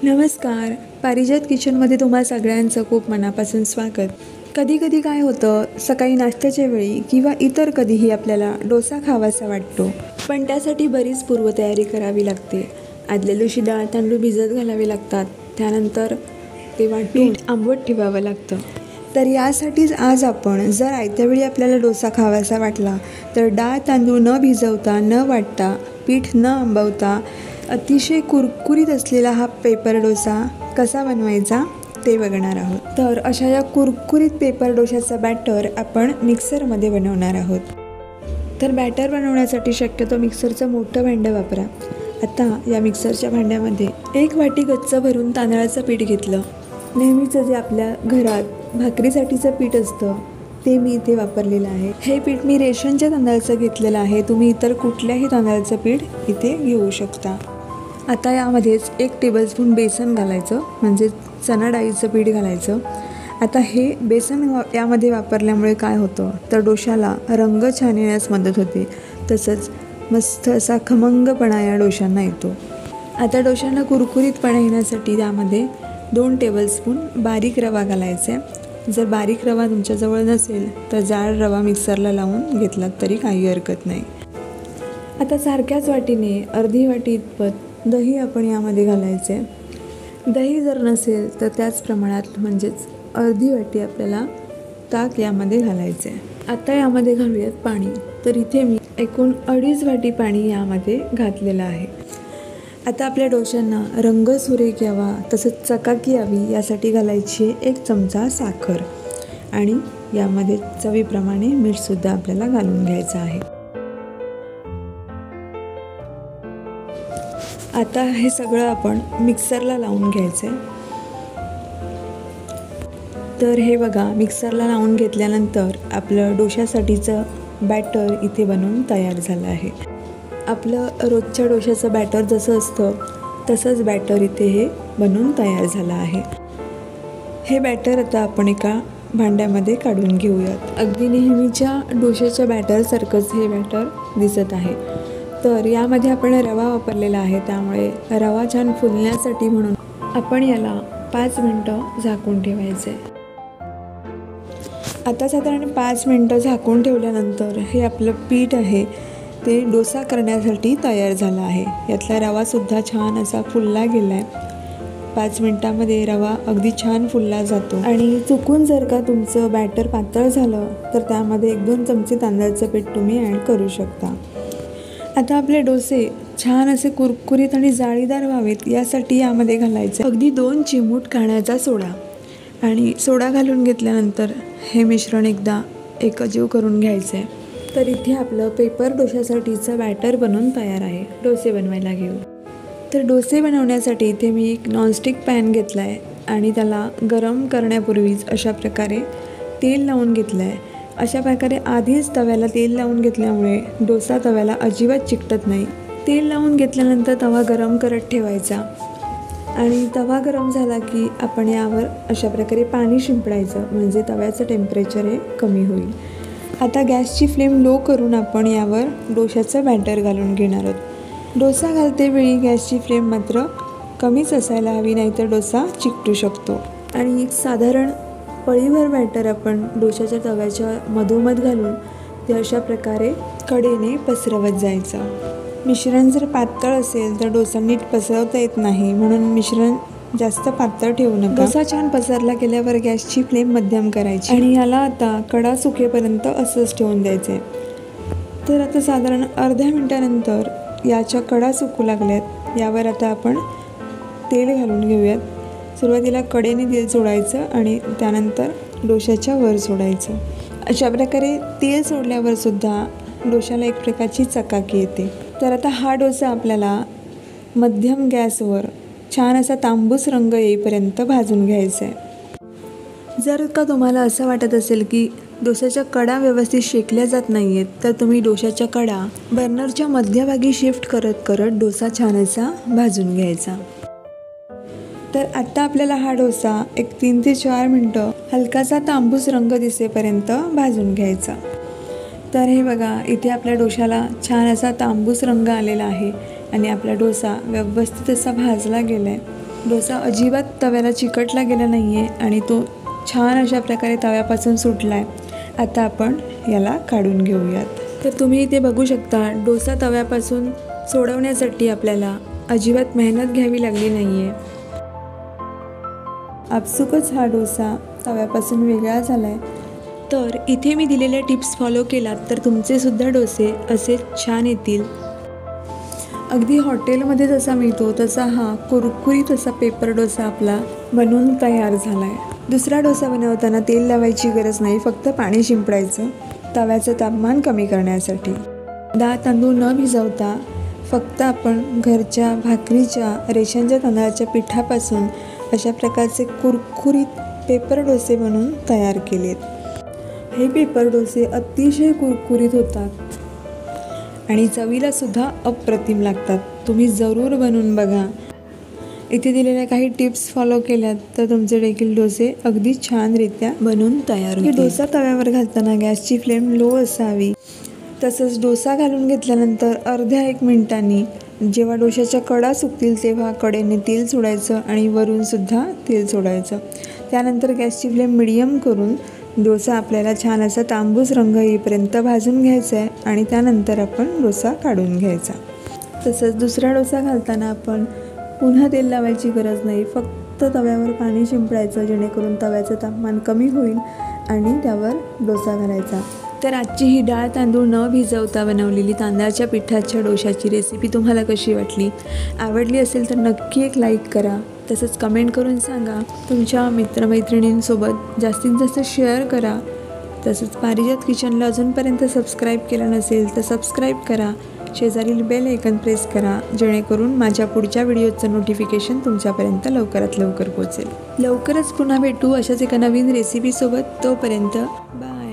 नमस्कार. पारिजात किचनमध्ये तुम्हा सगळ्यांचं खूप मनापासून स्वागत. कधी कधी काय होतं, सकाळी नाश्त्याच्या वेळी किंवा इतर कधीही आपल्याला डोसा खावासा वाटतो, पण त्यासाठी बरीच पूर्वतयारी करावी लागते. आदल्या दिवशी डाळ तांदूळ भिजत घालावे लागतात, त्यानंतर ते वाटून आंबट ठेवावं लागतं. तर यासाठीच आज आपण जर आयत्या वेळी आपल्याला डोसा खावासा वाटला तर डाळ तांदूळ न भिजवता न वाटता, पीठ न आंबवता अतिशय कुरकुरीत असलेला हा पेपर डोसा कसा बनवायचा ते बघणार आहोत. तर अशा या कुरकुरीत पेपर डोशाचा बॅटर आपण मिक्सरमध्ये बनवणार आहोत. तर बॅटर बनवण्यासाठी शक्यतो मिक्सरचं मोठं भांडं वापरा. आता या मिक्सरच्या भांड्यामध्ये 1 वाटी गच्च भरून तांदळाचं पीठ घेतलं. नेहमीचं जे आपल्या घरात भाकरीसाठीचं पीठ असतं ते मी इथे वापरलेलं आहे. हे पीठ मी रेशनच्या तांदळाचं घेतलेलं आहे. तुम्ही इतर कुठल्याही तांदळाचं पीठ इथे घेऊ शकता. आता यामध्येच 1 टेबलस्पून बेसन घालायचं, म्हणजे चणा डाळीचं पीठ घालायचं. आता हे बेसन यामध्ये वापरल्यामुळे काय होतं तर डोशाला रंग छान येण्यास मदत होते, तसंच मस्त असा खमंगपणा या डोशांना येतो. आता डोशांना कुरकुरीतपणा येण्यासाठी त्यामध्ये 2 टेबलस्पून बारीक रवा घालायचा आहे. जर बारीक रवा तुमच्याजवळ नसेल तर जाड रवा मिक्सरला लावून घेतलात तरी काही हरकत नाही. आता सारख्याच वाटीने अर्धी वाटी इतपत दही आपण यामध्ये घालायचे. दही जर नसेल तर त्याच प्रमाणात म्हणजेच अर्धी वाटी आपल्याला ताक यामध्ये घालायचे. आता यामध्ये घालूयात पाणी. तर इथे मी एकूण 2.5 वाटी पाणी यामध्ये घातलेलं आहे. आता आपल्या डोशांना रंग सुरेख यावा, तसंच चकाकी यावी यासाठी घालायची 1 चमचा साखर आणि यामध्ये चवीप्रमाणे मीठसुद्धा आपल्याला घालून घ्यायचं आहे. आता हे सगळं आपण मिक्सरला लावून घ्यायचं आहे. तर हे बघा, मिक्सरला लावून घेतल्यानंतर आपलं डोशासाठीचं बॅटर इथे बनवून तयार झालं आहे. आपलं रोजच्या डोशाचं बॅटर जसं असतं तसंच बॅटर इथे हे बनवून तयार झालं आहे. हे बॅटर आता आपण एका भांड्यामध्ये काढून घेऊयात. अगदी नेहमीच्या डोशाच्या बॅटरसारखंच हे बॅटर दिसत आहे. तर यामध्ये आपण रवा वापरलेला आहे, त्यामुळे रवा छान फुलण्यासाठी म्हणून आपण याला 5 मिनटं झाकून ठेवायचं आहे. आता साधारण 5 मिनटं झाकून ठेवल्यानंतर हे आपलं पीठ आहे ते डोसा करण्यासाठी तयार झालं आहे. यातला रवासुद्धा छान असा फुलला गेला आहे. 5 मिनटामध्ये रवा अगदी छान फुलला जातो. आणि चुकून जर का तुमचं बॅटर पातळ झालं तर त्यामध्ये 1-2 चमचे तांदळाचं पीठ तुम्ही ॲड करू शकता. आता आपले डोसे छान असे कुरकुरीत आणि जाळीदार व्हावेत यासाठी यामध्ये घालायचं अगदी 2 चिमूट खाण्याचा सोडा. आणि सोडा घालून घेतल्यानंतर हे मिश्रण एकदा एकजीव करून घ्यायचं आहे. तर इथे आपलं पेपर डोशासाठीचं बॅटर बनवून तयार आहे. डोसे बनवायला घेऊ. तर डोसे बनवण्यासाठी इथे मी एक नॉनस्टिक पॅन घेतला आहे आणि त्याला गरम करण्यापूर्वीच अशा प्रकारे तेल लावून घेतलं आहे. अशा प्रकारे आधीच तव्याला तेल लावून घेतल्यामुळे डोसा तव्याला अजिबात चिकटत नाही. तेल लावून घेतल्यानंतर तवा गरम करत ठेवायचा आणि तवा गरम झाला की आपण यावर अशा प्रकारे पाणी शिंपडायचं, म्हणजे तव्याचं टेम्परेचर हे कमी होईल. आता गॅसची फ्लेम लो करून आपण यावर डोशाचं बॅटर घालून घेणार आहोत. डोसा घालतेवेळी गॅसची फ्लेम मात्र कमीच असायला हवी, नाहीतर डोसा चिकटू शकतो. आणि साधारण पळीभर बॅटर आपण डोशाच्या तव्याच्या मधोमध घालून ते अशा प्रकारे कडेने पसरवत जायचं. मिश्रण जर पातळ असेल तर डोसा नीट पसरवता येत नाही, म्हणून मिश्रण जास्त पातळ ठेवू नका. डोसा छान पसरला गेल्यावर गॅसची फ्लेम मध्यम करायची आणि याला आता कडा सुकेपर्यंत असंच ठेवून द्यायचं आहे. तर आता साधारण अर्ध्या मिनटानंतर याच्या कडा सुकू लागल्यात. यावर आता आपण तेल घालून घेऊयात. सुरुवातीला कडेने तेल सोडायचं आणि त्यानंतर डोशाच्या वर सोडायचं. अशा प्रकारे तेल सोडल्यावर सुद्धा डोशाला एक प्रकारची चकाकी येते. तर आता हा डोसा आपल्याला मध्यम गॅसवर छान असा तांबूस रंग येईपर्यंत भाजून घ्यायचा आहे. जर का तुम्हाला असं वाटत असेल की डोशाच्या कडा व्यवस्थित शेकल्या जात नाही आहेत, तर तुम्ही डोशाच्या कडा बर्नरच्या मध्यभागी शिफ्ट करत करत डोसा छान असा भाजून घ्यायचा. तर आत्ता आपल्याला हा डोसा एक 3 ते 4 मिनटं हलकासा तांबूस रंग दिसेपर्यंत भाजून घ्यायचा. तर हे बघा, इथे आपल्या डोशाला छान असा तांबूस रंग आलेला आहे आणि आपला डोसा व्यवस्थित असा भाजला गेला आहे. डोसा अजिबात तव्याला चिकटला गेला नाही आहे आणि तो छान अशा प्रकारे तव्यापासून सुटला आहे. आता आपण याला काढून घेऊयात. तर तुम्ही इथे बघू शकता, डोसा तव्यापासून सोडवण्यासाठी आपल्याला अजिबात मेहनत घ्यावी लागली नाही आहे. आपसुकच हा डोसा तव्यापासून वेगळा झाला आहे. तर इथे मी दिलेल्या टिप्स फॉलो केलात तर तुमचेसुद्धा डोसे असे छान येतील. अगदी हॉटेलमध्ये जसा मिळतो तसा हा कुरकुरीत असा पेपर डोसा आपला बनवून तयार झाला आहे. दुसरा डोसा बनवताना तेल लावायची गरज नाही, फक्त पाणी शिंपडायचं तव्याचं तापमान कमी करण्यासाठी. डाळ तांदूळ न भिजवता फक्त आपण घरच्या भाकरीच्या रेशनच्या तांदळाच्या पिठापासून अशा प्रकारचे कुरकुरीत पेपर डोसे बनवून तयार केलेत. हे पेपर डोसे अतिशय कुरकुरीत होतात आणि चवीलासुद्धा अप्रतिम लागतात. तुम्ही जरूर बनवून बघा. इथे दिलेल्या काही टिप्स फॉलो केल्यात तर तुमचे देखील डोसे अगदी छानरित्या बनवून तयार होतील. डोसा तव्यावर घालताना गॅसची फ्लेम लो असावी. तसंच डोसा घालून घेतल्यानंतर अर्ध्या 1 मिनिटांनी जेव्हा डोशाच्या कडा सुकतील तेव्हा कडेने तेल सोडायचं आणि वरूनसुद्धा तेल सोडायचं. त्यानंतर गॅसची फ्लेम मिडियम करून डोसा आपल्याला छान असा तांबूस रंग येईपर्यंत भाजून घ्यायचा आहे आणि त्यानंतर आपण डोसा काढून घ्यायचा. तसंच दुसरा डोसा घालताना आपण पुन्हा तेल लावायची गरज नाही, फक्त तव्यावर पाणी शिंपडायचं जेणेकरून तव्याचं तापमान कमी होईल आणि त्यावर डोसा घालायचा. तर आजची ही डाळ तांदूळ न भिजवता बनवलेली तांदळाच्या पिठाच्या डोशाची रेसिपी तुम्हाला कशी वाटली? आवडली असेल तर नक्की एक लाईक करा. तसंच कमेंट करून सांगा. तुमच्या मित्रमैत्रिणींसोबत जास्तीत जास्त शेअर करा. तसंच पारिजात किचनला अजूनपर्यंत सबस्क्राईब केलं नसेल तर सबस्क्राईब करा. शेजारील बेल आयकॉन प्रेस करा जेणेकरून माझ्या पुढच्या व्हिडिओचं नोटिफिकेशन तुमच्यापर्यंत लवकरात लवकर पोहोचेल. लवकरच पुन्हा भेटू अशाच एका नवीन रेसिपीसोबत. तोपर्यंत बाय.